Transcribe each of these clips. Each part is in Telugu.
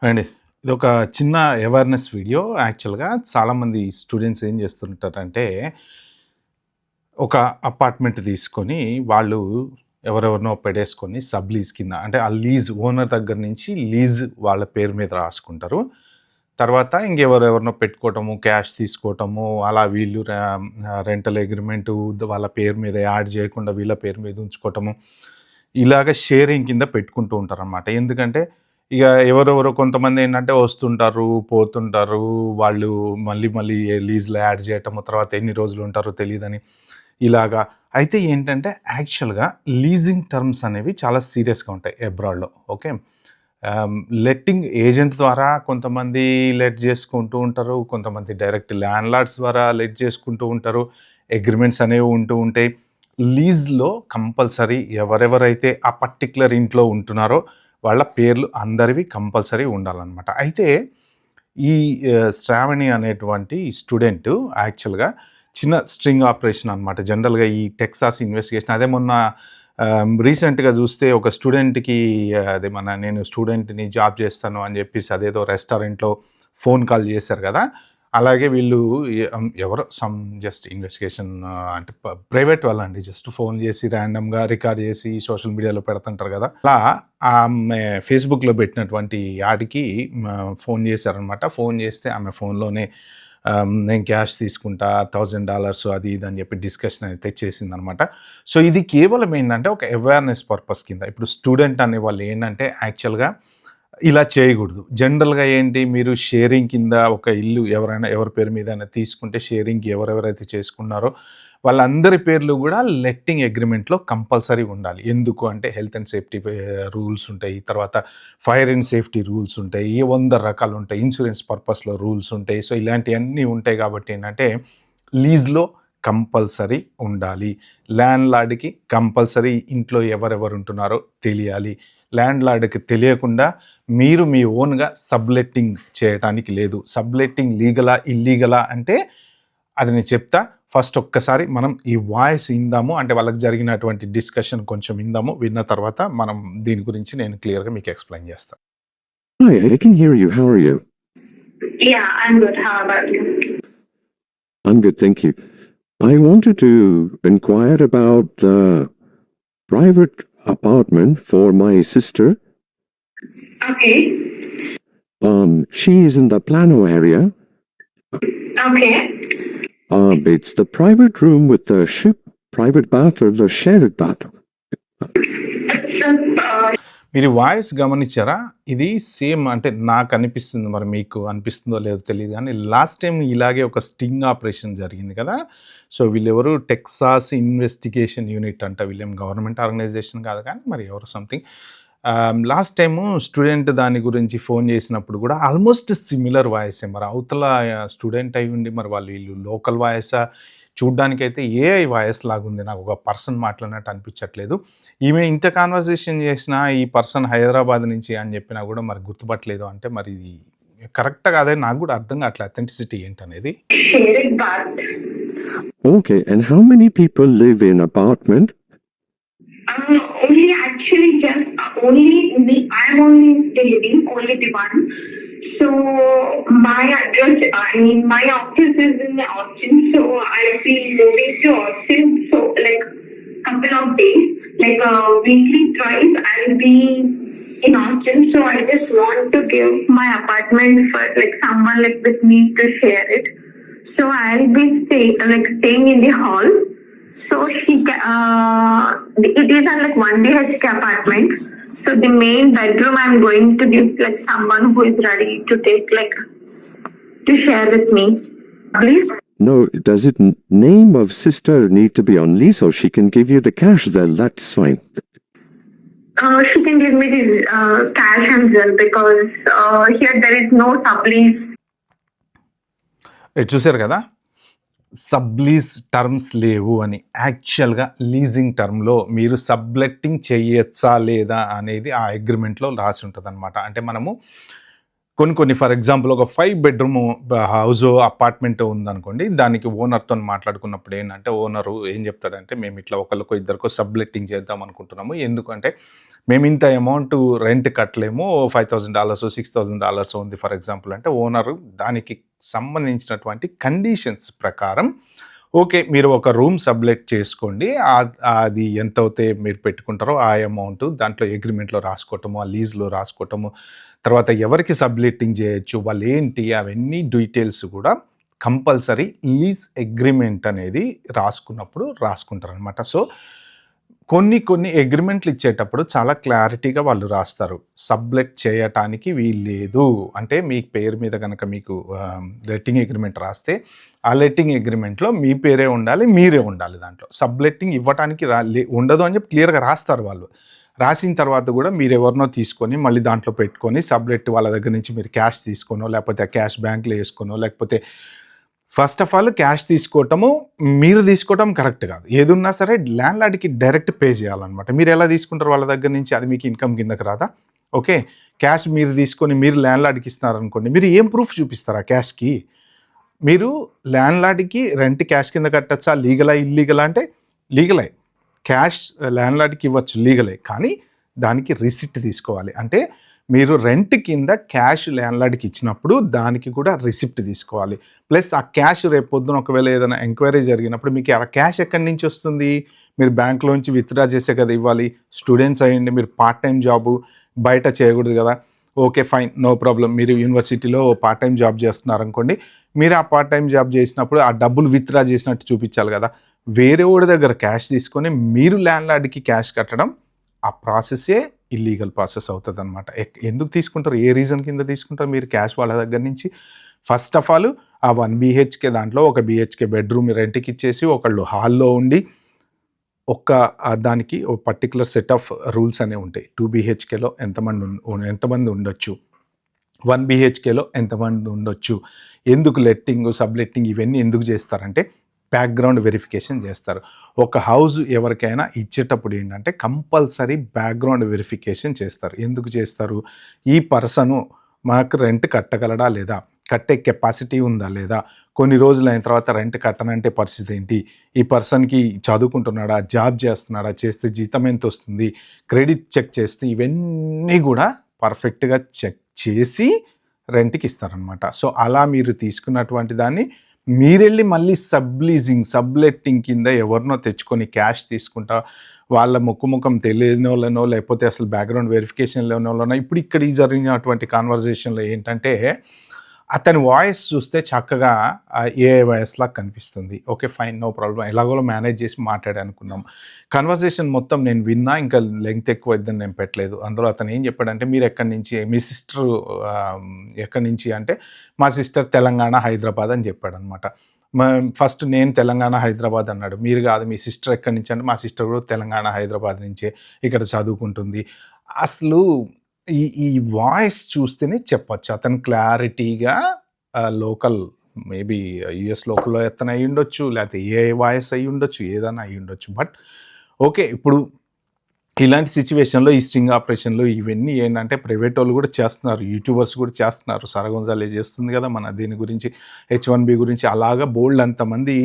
అండి. ఇదొక చిన్న అవేర్‌నెస్ వీడియో. యాక్చువల్‌గా చాలామంది స్టూడెంట్స్ ఏం చేస్తుంటారంటే, ఒక అపార్ట్‌మెంట్ తీసుకొని వాళ్ళు ఎవరెవరినో పెట్టేసుకొని సబ్ లీజ్ కింద అంటే ఆ లీజ్ ఓనర్ దగ్గర నుంచి లీజ్ వాళ్ళ పేరు మీద రాసుకుంటారు. తర్వాత ఇంకెవరెవరినో పెట్టుకోవటము, క్యాష్ తీసుకోవటము, అలా వీళ్ళు రెంటల్ అగ్రీమెంటు వాళ్ళ పేరు మీద యాడ్ చేయకుండా వీళ్ళ పేరు మీద ఉంచుకోవటము. ఇలాగ షేరింగ్ కింద పెట్టుకుంటూ ఉంటారనమాట. ఎందుకంటే ఇగ ఎవరెవరో కొంతమందేంటంటే వస్తుంటారు, పోతుంటారు. వాళ్ళు మళ్ళీ మళ్ళీ లీజ్‌లో యాడ్ చేయటము, తర్వాత ఎన్ని రోజులుంటారో తెలీదని ఇలాగా. అయితే ఏంటంటే యాక్చువల్‌గా లీజింగ్ టర్మ్స్ అనేవి చాలా సీరియస్‌గా ఉంటాయి అబ్రాడ్‌లో. ఓకే. లెట్టింగ్ ఏజెంట్ ద్వారా కొంతమంది లెట్ చేసుకుంటూ ఉంటారు. కొంతమంది డైరెక్ట్ ల్యాండ్‌లార్డ్స్ ద్వారా లెట్ చేసుకుంటూ ఉంటారు. అగ్రీమెంట్స్ అనేవి ఉంటూ ఉంటాయి. లీజ్‌లో కంపల్సరీ ఎవరెవరైతే ఆ పర్టిక్యులర్ ఇంట్లో ఉంటున్నారో వాళ్ళ పేర్లు అందరివి కంపల్సరీ ఉండాలనమాట. అయితే ఈ శ్రావణి అనేటువంటి స్టూడెంటు యాక్చువల్‌గా చిన్న స్ట్రింగ్ ఆపరేషన్ అనమాట. జనరల్‌గా ఈ టెక్సాస్ ఇన్వెస్టిగేషన్ అదే మొన్న రీసెంట్‌గా చూస్తే ఒక స్టూడెంట్‌కి అదే నేను స్టూడెంట్‌ని జాబ్ చేస్తాను అని చెప్పేసి అదేదో రెస్టారెంట్‌లో ఫోన్ కాల్ చేశారు కదా! అలాగే వీళ్ళు ఎవరో జస్ట్ ఇన్వెస్టిగేషన్ అంటే ప్రైవేట్ వాళ్ళండి. జస్ట్ ఫోన్ చేసి ర్యాండమ్‌గా రికార్డ్ చేసి సోషల్ మీడియాలో పెడుతుంటారు కదా! అలా ఆమె ఫేస్‌బుక్‌లో పెట్టినటువంటి యాడ్‌కి ఫోన్ చేశారనమాట. ఫోన్ చేస్తే ఆమె ఫోన్‌లోనే నేను క్యాష్ తీసుకుంటా $1000 అది ఇది అని చెప్పి డిస్కషన్ అయితే చేసిందనమాట. సో, ఇది కేవలం ఏంటంటే ఒక అవేర్‌నెస్ పర్పస్ కింద. ఇప్పుడు స్టూడెంట్ అనేవాళ్ళు ఏంటంటే యాక్చువల్‌గా ఇలా చేయగూడదు. జనరల్‌గా ఏంటి మీరు షేరింగ్ కింద ఒక ఇల్లు ఎవరి పేరు మీదైనా తీసుకుంటే షేరింగ్‌కి ఎవరెవరైతే చేసుకున్నారో వాళ్ళందరి పేర్లు గూడా లెట్టింగ్ అగ్రీమెంట్‌లో కంపల్సరీ ఉండాలి. ఎందుకు అంటే హెల్త్ అండ్ సేఫ్టీ రూల్స్ ఉంటాయి. తర్వాత ఫైర్ అండ్ సేఫ్టీ రూల్స్ ఉంటాయి. 100 రకాలుంటాయి. ఇన్స్యూరెన్స్ పర్పస్‌లో రూల్స్ ఉంటాయి. సో, ఇలాంటియన్నీ ఉంటాయి కాబట్టి ఏంటంటే లీజ్‌లో కంపల్సరీ ఉండాలి. ల్యాండ్‌లార్డ్‌కి కంపల్సరీ ఇంట్లో ఎవరెవరు ఉంటున్నారో తెలియాలి. ల్యాండ్‌లార్డ్‌కి తెలియకుండా మీరు మీ ఓన్‌గా సబ్‌లెట్టింగ్ చేయటానికి లేదు. సబ్‌లెట్టింగ్ లీగలా? ఇల్లీగలా? అంటే అది నేను చెప్తా. ఫస్ట్ ఒక్కసారి మనం ఈ వాయిస్ ఇందాము. అంటే వాళ్ళకి జరిగినటువంటి డిస్కషన్ కొంచెం ఇందాము. విన్న తర్వాత మనం దీని గురించి నేను క్లియర్‌గా మీకు ఎక్స్‌ప్లెయిన్ చేస్తా. Hi, I can hear you. How are you? Yeah, I'm good. How about you? I'm good, thank you. I wanted to inquire about the private apartment for my sister. Okay. She is in the Plano area. Okay. It's the private room with the private bath or the shared bath. So, మీరు వాయిస్ గమనించారా? ఇది సేమ్ అంటే నాకనిపిస్తుంది. మరి మీకు అనిపిస్తుందో లేదో తెలీదు గానీ, లాస్ట్ టైమ్ ఇలాగే ఒక స్టింగ్ ఆపరేషన్ జరిగింది కదా! సో, వీళ్ళెవరు టెక్సాస్ ఇన్వెస్టిగేషన్ యూనిట్ అంట. వీళ్ళేం గవర్నమెంట్ ఆర్గనైజేషన్ కాదు కానీ, మరి ఎవరో సంథింగ్. లాస్ట్ టైము స్టూడెంట్ దాని గురించి ఫోన్ చేసినప్పుడు కూడా ఆల్మోస్ట్ సిమిలర్ వాయిసే. మరి అవతల స్టూడెంట్ అయ్యుండి మరి వీళ్ళు లోకల్ వాయిసా? చూడ్డానికైతే ఏఐ వాయిస్ లాగుంది. నాకు ఒక పర్సన్ మాట్లాడినట్టు అనిపించట్లేదు. ఈమె ఇంత కన్వర్జేషన్ చేసినా ఈ పర్సన్ హైదరాబాద్ నుంచి అని చెప్పినా కూడా మరి గుర్తుపట్టలేదు అంటే మరి ఇది కరెక్ట్ కాదని నాకు కూడా అర్థం కావట్లేదు అథెంటిసిటీ ఏంటనేది. shared bath. Okay, and how many people live in apartment? Only actually just only me. I'm only living, only the one. So my address, I mean, my office is in Austin. So I'll be moving to Austin. So like couple of days, like a weekly twice, I'll be in Austin. So I just want to give my apartment for like someone like with me to share it. So I'll be staying in the hall. So it is like 1 BHK apartment. So the main bedroom I'm going to give like someone who is ready to take to share with me. Please. No, does it name of sister need to be on lease or she can give you the cash then? That's fine. She can give me the cash as well because here there is no sublease. చూసారు కదా, సబ్లీజ్ టర్మ్స్ లేవు అని. యాక్చువల్గా లీజింగ్ టర్మ్లో మీరు సబ్లెట్టింగ్ చేయొచ్చా లేదా అనేది ఆ అగ్రిమెంట్లో రాసి ఉంటుంది అనమాట. అంటే మనము కొన్ని ఫర్ ఎగ్జాంపుల్ ఒక 5 బెడ్‌రూమ్ హౌస్, అపార్ట్మెంట్ ఉందనుకోండి. దానికి ఓనర్‌తోని మాట్లాడుకున్నప్పుడు ఏంటంటే, ఓనరు ఏం చెప్తాడంటే, మేము ఇట్లా ఒకళ్ళకో ఇద్దరికో సబ్‌లెట్టింగ్ చేద్దాం అనుకుంటున్నాము. ఎందుకంటే మేము ఇంత అమౌంట్ రెంట్ కట్టలేము. $5,000 $6,000 ఉంది ఫర్ ఎగ్జాంపుల్ అంటే, ఓనరు దానికి సంబంధించినటువంటి కండిషన్స్ ప్రకారం ఓకే. మీరు ఒక రూమ్ సబ్‌లెట్ చేసుకోండి. అది ఎంతైతే మీరు పెట్టుకుంటారో ఆ అమౌంట్ దాంట్లో అగ్రీమెంట్‌లో రాసుకోవటము, ఆ లీజ్‌లో రాసుకోవటము, తర్వాత ఎవరికి సబ్‌లెట్టింగ్ చేయొచ్చు, వాళ్ళేంటి అవన్నీ డీటెయిల్స్ కూడా కంపల్సరీ లీజ్ అగ్రీమెంట్ అనేది రాసుకున్నప్పుడు రాసుకుంటారనమాట. సో, కొన్ని అగ్రీమెంట్లు ఇచ్చేటప్పుడు చాలా క్లారిటీగా వాళ్ళు రాస్తారు. సబ్‌లెట్ చేయటానికి వీల్లేదు. అంటే మీ పేరు మీద గనక మీకు లెట్టింగ్ అగ్రీమెంట్ రాస్తే, ఆ లెట్టింగ్ అగ్రీమెంట్‌లో మీ పేరే ఉండాలి, మీరే ఉండాలి దాంట్లో. సబ్‌లెట్టింగ్ ఇవ్వటానికి ఉండదు అని చెప్పి క్లియర్‌గా రాస్తారు వాళ్ళు. రాసిన తర్వాత కూడా మీరెవరినో తీసుకొని మళ్ళీ దాంట్లో పెట్టుకొని సబ్‌లెట్ వాళ్ళ దగ్గర నుంచి మీరు క్యాష్ తీసుకోనో, లేకపోతే ఆ క్యాష్ బ్యాంక్‌లో ఏసుకోనో, లేకపోతే ఫస్ట్ ఆఫ్ ఆల్ క్యాష్ తీసుకోవటము, మీరు తీసుకోవటం కరెక్ట్ కాదు. ఏదున్నా సరే ల్యాండ్‌లార్డ్‌కి డైరెక్ట్ పే చేయాలనమాట. మీరెలా తీసుకుంటారు వాళ్ళ దగ్గర నుంచి? అది మీకు ఇన్‌కమ్ కిందకి రాదా? ఓకే. క్యాష్ మీరు తీసుకొని మీరు ల్యాండ్‌లార్డ్‌కి ఇస్తున్నారనుకోండి. మీరు ఏం ప్రూఫ్ చూపిస్తారు ఆ క్యాష్‌కి? మీరు ల్యాండ్‌లార్డ్‌కి రెంట్ క్యాష్ కింద కట్టచ్చా? లీగలా? ఇల్లీగలా? అంటే లీగలే. క్యాష్ ల్యాండ్‌లార్డ్‌కి ఇవ్వచ్చు లీగలే. కానీ దానికి రిసిప్ట్ తీసుకోవాలి. అంటే మీరు రెంట్ కింద క్యాష్ ల్యాండ్‌లార్డ్‌కి ఇచ్చినప్పుడు దానికి కూడా రిసిప్ట్ తీసుకోవాలి. ప్లస్ ఆ క్యాష్ రేపు పొద్దున ఒకవేళ ఏదైనా ఎంక్వైరీ జరిగినప్పుడు మీకు ఆ క్యాష్ ఎక్కడి నుంచి వస్తుంది? మీరు బ్యాంక్‌లోంచి విత్‌డ్రా చేసే కదా ఇవ్వాలి. స్టూడెంట్స్ అయ్యుండి మీరు పార్ట్ టైమ్ జాబు బయట చేయకూడదు కదా! ఓకే. ఫైన్. No problem. మీరు యూనివర్సిటీలో పార్ట్ టైమ్ జాబ్ చేస్తున్నారనుకోండి. మీరు ఆ పార్ట్ టైమ్ జాబ్ చేసినప్పుడు ఆ డబ్బులు విత్‌డ్రా చేసినట్టు చూపించాలి కదా! వేరేవాడి దగ్గర క్యాష్ తీసుకొని మీరు ల్యాండ్‌లార్డ్‌కి క్యాష్ కట్టడం ఆ ప్రాసెసే ఇల్లీగల్ ప్రాసెస్ అవుతదనమాట. ఎందుకు తీసుకుంటారు? ఏ రీజన్ కింద తీసుకుంటారు మీరు క్యాష్ వాళ్ళ దగ్గర నుంచి? ఫస్ట్ ఆఫ్ ఆల్ ఆ 1 బీహెచ్‌కే దాంట్లో ఒక బీహెచ్‌కే బెడ్‌రూమ్ రెంట్‌కి ఇచ్చేసి, ఒకళ్ళు హాల్‌లో ఉండి దానికి ఒక పర్టిక్యులర్ సెట్ ఆఫ్ రూల్స్ అనేవి ఉంటాయి. 2 బీహెచ్‌కేలో ఎంతమంది ఉండొచ్చు? 1 బీహెచ్‌కేలో ఎంతమంది ఉండొచ్చు? ఎందుకు లెట్టింగ్, సబ్‌లెట్టింగ్ ఇవన్నీ ఎందుకు చేస్తారంటే బ్యాక్‌గ్రౌండ్ వెరిఫికేషన్ చేస్తారు. ఒక హౌస్ ఎవరికైనా ఇచ్చేటప్పుడు ఏంటంటే కంపల్సరీ బ్యాక్‌గ్రౌండ్ వెరిఫికేషన్ చేస్తారు. ఎందుకు చేస్తారు? ఈ పర్సను మాకు రెంట్ కట్టగలడా లేదా? కట్టే కెపాసిటీ ఉందా లేదా? కొన్ని రోజులైన తర్వాత రెంట్ కట్టనంటే పరిస్థితి ఏంటి? ఈ పర్సన్‌కి చదువుకుంటున్నాడా? జాబ్ చేస్తున్నాడా? చేస్తే జీతం ఎంతొస్తుంది? క్రెడిట్ చెక్ చేస్తే ఇవన్నీ కూడా పర్ఫెక్ట్‌గా చెక్ చేసి రెంట్‌కి ఇస్తారనమాట. సో, అలా మీరు తీసుకున్నటువంటి దాన్ని మీరెళ్ళి మళ్ళీ సబ్‌లెట్టింగ్ కింద ఎవరినో తెచ్చుకొని క్యాష్ తీసుకుంటా, వాళ్ళ ముఖం తెలియనోళ్ళనో, లేకపోతే అసలు బ్యాక్‌గ్రౌండ్ వెరిఫికేషన్ లేనోళ్ళనో ఇప్పుడు ఇక్కడ ఈ జరిగినటువంటి కన్వర్జేషన్‌లో ఏంటంటే, అతని వాయిస్ చూస్తే చక్కగా ఏఐ వాయిస్‌లా కనిపిస్తుంది. ఓకే. ఫైన్. No problem. ఎలాగోలా మేనేజ్ చేసి మాట్లాడానుకున్నాం. కన్వర్జేషన్ మొత్తం నేను విన్నా. ఇంకా లెంగ్త్ ఎక్కువైద్దని నేను పెట్టలేదు. అందులో అతను ఏం చెప్పాడంటే, మీరెక్కడి నుంచి? మీ సిస్టరు ఎక్కడి నుంచి అంటే, మా సిస్టర్ తెలంగాణ, హైదరాబాద్ అని చెప్పాడనమాట. ఫస్ట్ నేను తెలంగాణ, హైదరాబాద్ అన్నాడు. మీరు కాదు మీ సిస్టర్ ఎక్కడి నుంచి అంటే, మా సిస్టర్ కూడా తెలంగాణ, హైదరాబాద్ నుంచే ఇక్కడ చదువుకుంటుంది. అసలు ఈ వాయిస్ చూస్తేనే చెప్పొచ్చు. అతను క్లారిటీగా లోకల్ మేబీ యూఎస్ లోకల్‌లో అతను అయ్యుండొచ్చు. లేకపోతే ఏఐ వాయిస్ అయ్యుండొచ్చు. ఏదైనా అయ్యుండొచ్చు. But okay. ఇప్పుడు ఇలాంటి సిట్యుయేషన్‌లో ఈ స్టింగ్ ఆపరేషన్‌లు ఇవన్నీ ఏంటంటే ప్రైవేటోళ్ళు కూడా చేస్తున్నారు. యూట్యూబర్స్ కూడా చేస్తున్నారు. సారా గొంజాలే చేస్తుంది కదా! మన దీని గురించి హెచ్-1బీ గురించి అలాగా బోలెడంతమంది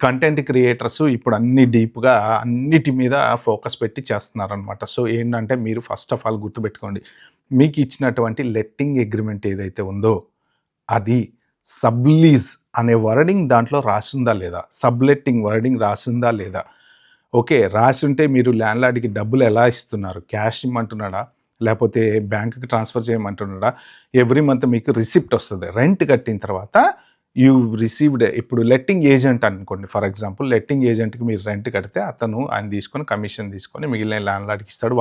కంటెంట్ క్రియేటర్స్ ఇప్పుడు అన్ని డీప్‌గా అన్నిటి మీద ఫోకస్ పెట్టి చేస్తున్నారనమాట. సో, ఏంటంటే మీరు ఫస్ట్ ఆఫ్ ఆల్ గుర్తుపెట్టుకోండి. మీకు ఇచ్చినటువంటి లెట్టింగ్ అగ్రీమెంట్ ఏదైతే ఉందో అది సబ్‌లీజ్ అనే వర్డింగ్ దాంట్లో రాసుందా లేదా? సబ్‌లెట్టింగ్ వర్డింగ్ రాసుందా లేదా? ఓకే. రాసుంటే మీరు ల్యాండ్‌లార్డ్‌కి డబ్బులు ఎలా ఇస్తున్నారు? క్యాష్ ఇమ్మంటున్నాడా? లేపోతే బ్యాంక్‌కి ట్రాన్స్‌ఫర్ చేయమంటున్నాడా? ఎవ్రీ మంత్ మీకు రిసిప్ట్ వస్తది. రెంట్ కట్టిన తర్వాత యూ రిసీవ్డ్ ఇప్పుడు లెట్టింగ్ ఏజెంట్ అనుకోండి. ఫర్ ఎగ్జాంపుల్ లెట్టింగ్ ఏజెంట్‌కి మీరు రెంట్ కడితే ఆయన తీసుకొని కమిషన్ తీసుకొని మిగిలిన ల్యాండ్‌లార్డ్‌కి ఇస్తాడు.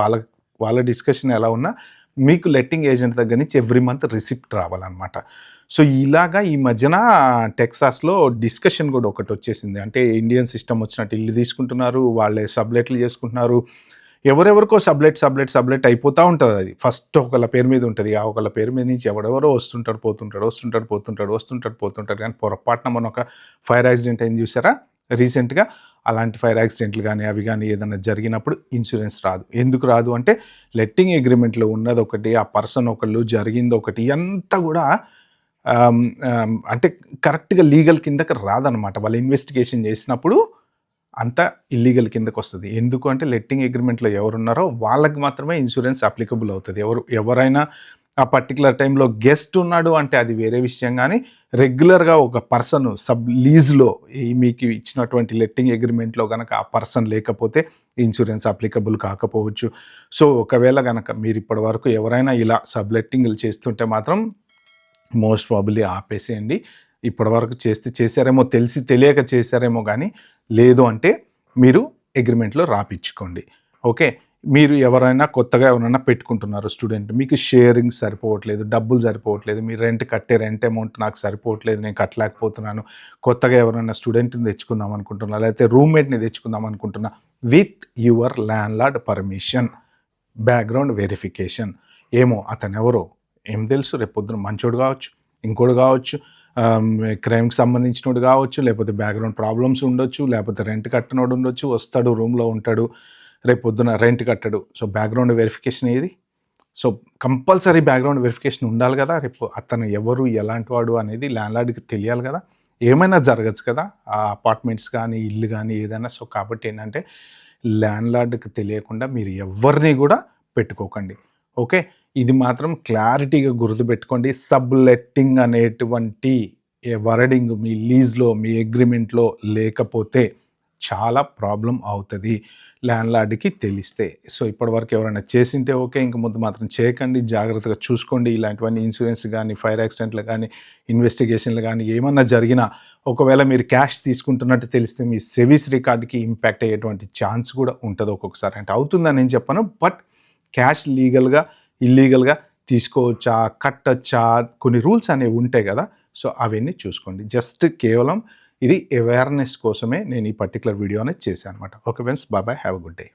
వాళ్ళ డిస్కషన్ ఎలా ఉన్నా మీకు లెట్టింగ్ ఏజెంట్ దగ్గర నుంచి ఎవ్రీ మంత్ రిసిప్ట్ రావాలనమాట. సో, ఇలాగా ఈ మధ్యన టెక్సాస్‌లో డిస్కషన్ కూడా ఒకటొచ్చేసింది. అంటే ఇండియన్ సిస్టమ్ వచ్చినట్టు ఇల్లు తీసుకుంటున్నారు. వాళ్ళే సబ్‌లెట్లు చేసుకుంటున్నారు. ఎవరెవరికో సబ్‌లెట్ అయిపోతా ఉంటదది. ఫస్ట్ ఒకళ్ళ పేరు మీద ఉంటది. ఆ ఒకళ్ళ పేరు మీద నుంచి ఎవరెవరో వస్తుంటారు, పోతుంటారు. కానీ పొరపాటున మొన్న ఒక ఫైర్ యాక్సిడెంట్ అయింది చూసారా? రీసెంట్గా అలాంటి ఫైర్ యాక్సిడెంట్లు కానీ అవి కానీ ఏదైనా జరిగినప్పుడు ఇన్సూరెన్స్ రాదు. ఎందుకు రాదు అంటే లెట్టింగ్ అగ్రిమెంట్లో ఉన్నది ఒకటి, ఆ పర్సన్ ఒకళ్ళు, జరిగింది ఒకటి, అంతా కూడా అంటే కరెక్ట్గా లీగల్ కిందకి రాదనమాట. వాళ్ళు ఇన్వెస్టిగేషన్ చేసినప్పుడు అంతా ఇల్లీగల్ కిందకు వస్తుంది. ఎందుకు అంటే లెట్టింగ్ అగ్రిమెంట్లో ఎవరున్నారో వాళ్ళకి మాత్రమే ఇన్సూరెన్స్ అప్లికబుల్ అవుతుంది. ఎవరైనా ఆ పర్టికులర్ టైంలో గెస్ట్ ఉన్నాడు అంటే అది వేరే విషయం, కానీ రెగ్యులర్గా ఒక పర్సన్ సబ్ లీజ్లో మీకు ఇచ్చినటువంటి లెట్టింగ్ అగ్రిమెంట్లో కనుక ఆ పర్సన్ లేకపోతే ఇన్సూరెన్స్ అప్లికబుల్ కాకపోవచ్చు. సో ఒకవేళ కనుక మీరు ఇప్పటి వరకు ఎవరైనా ఇలా సబ్ లెట్టింగ్లు చేస్తుంటే మాత్రం మోస్ట్ ప్రాబబ్లీ ఆపేసేయండి. ఇప్పటివరకు చేశారేమో, తెలిసి తెలియక చేశారేమో, కానీ లేదు అంటే మీరు అగ్రిమెంట్లో రాపిచ్చుకోండి. ఓకే, మీరు ఎవరైనా కొత్తగా ఎవరైనా పెట్టుకుంటున్నారు స్టూడెంట్, మీకు షేరింగ్ సరిపోవట్లేదు, డబ్బులు సరిపోవట్లేదు, మీరు కట్టే రెంట్ అమౌంట్ నాకు సరిపోవట్లేదు, నేను కట్టలేకపోతున్నాను, కొత్తగా ఎవరైనా స్టూడెంట్ని తెచ్చుకుందాం అనుకుంటున్నా, లేకపోతే రూమ్మేట్ని తెచ్చుకుందాం అనుకుంటున్నా, with your landlord permission, background verification. ఏమో అతను ఎవరో ఏం తెలుసు, రేపు పొద్దున మంచోడు కావచ్చు, ఇంకోటి కావచ్చు, క్రైమ్కి సంబంధించినోడు కావచ్చు, లేకపోతే బ్యాక్గ్రౌండ్ ప్రాబ్లమ్స్ ఉండొచ్చు, లేకపోతే రెంట్ కట్టనోడు ఉండొచ్చు, వస్తాడు రూమ్లో ఉంటాడు, రేపు పొద్దున రెంట్ కట్టడు. సో బ్యాక్గ్రౌండ్ వెరిఫికేషన్ ఏది? సో కంపల్సరీ బ్యాక్గ్రౌండ్ వెరిఫికేషన్ ఉండాలి కదా. రేపు అతను ఎవరు, ఎలాంటి వాడు అనేది ల్యాండ్లార్డ్కి తెలియాలి కదా. ఏమైనా జరగచ్చు కదా ఆ అపార్ట్మెంట్స్ కానీ ఇల్లు కానీ ఏదైనా. సో కాబట్టి ఏంటంటే ల్యాండ్లార్డ్కి తెలియకుండా మీరు ఎవరిని కూడా పెట్టుకోకండి. ఓకే, ఇది మాత్రం క్లారిటీగా గుర్తుపెట్టుకోండి. సబ్లెట్టింగ్ అనేటువంటి వర్డింగ్ మీ లీజ్లో, మీ అగ్రిమెంట్లో లేకపోతే చాలా ప్రాబ్లం అవుతుంది ల్యాండ్లార్డ్కి తెలిస్తే. సో ఇప్పటివరకు ఎవరైనా చేసింటే ఓకే, ఇంక ముందు మాత్రం చేయకండి, జాగ్రత్తగా చూసుకోండి. ఇలాంటివన్నీ ఇన్సూరెన్స్ కానీ, ఫైర్ యాక్సిడెంట్లు కానీ, ఇన్వెస్టిగేషన్లు కానీ ఏమన్నా జరిగినా, ఒకవేళ మీరు క్యాష్ తీసుకుంటున్నట్టు తెలిస్తే మీ సెవిస్ రికార్డుకి ఇంపాక్ట్ అయ్యేటువంటి ఛాన్స్ కూడా ఉంటుంది ఒక్కొక్కసారి. అంటే అవుతుందని నేను చెప్పను, బట్ క్యాష్ లీగల్గా, ఇల్లీగల్గా తీసుకోవచ్చా, కట్టచ్చా, కొన్ని రూల్స్ అనేవి ఉంటాయి కదా. సో అవన్నీ చూసుకోండి. జస్ట్ కేవలం ఇది అవేర్నెస్ కోసమే నేను ఈ పర్టికులర్ వీడియో అనేది చేశాను అనమాట. Okay friends, bye bye, have a good day.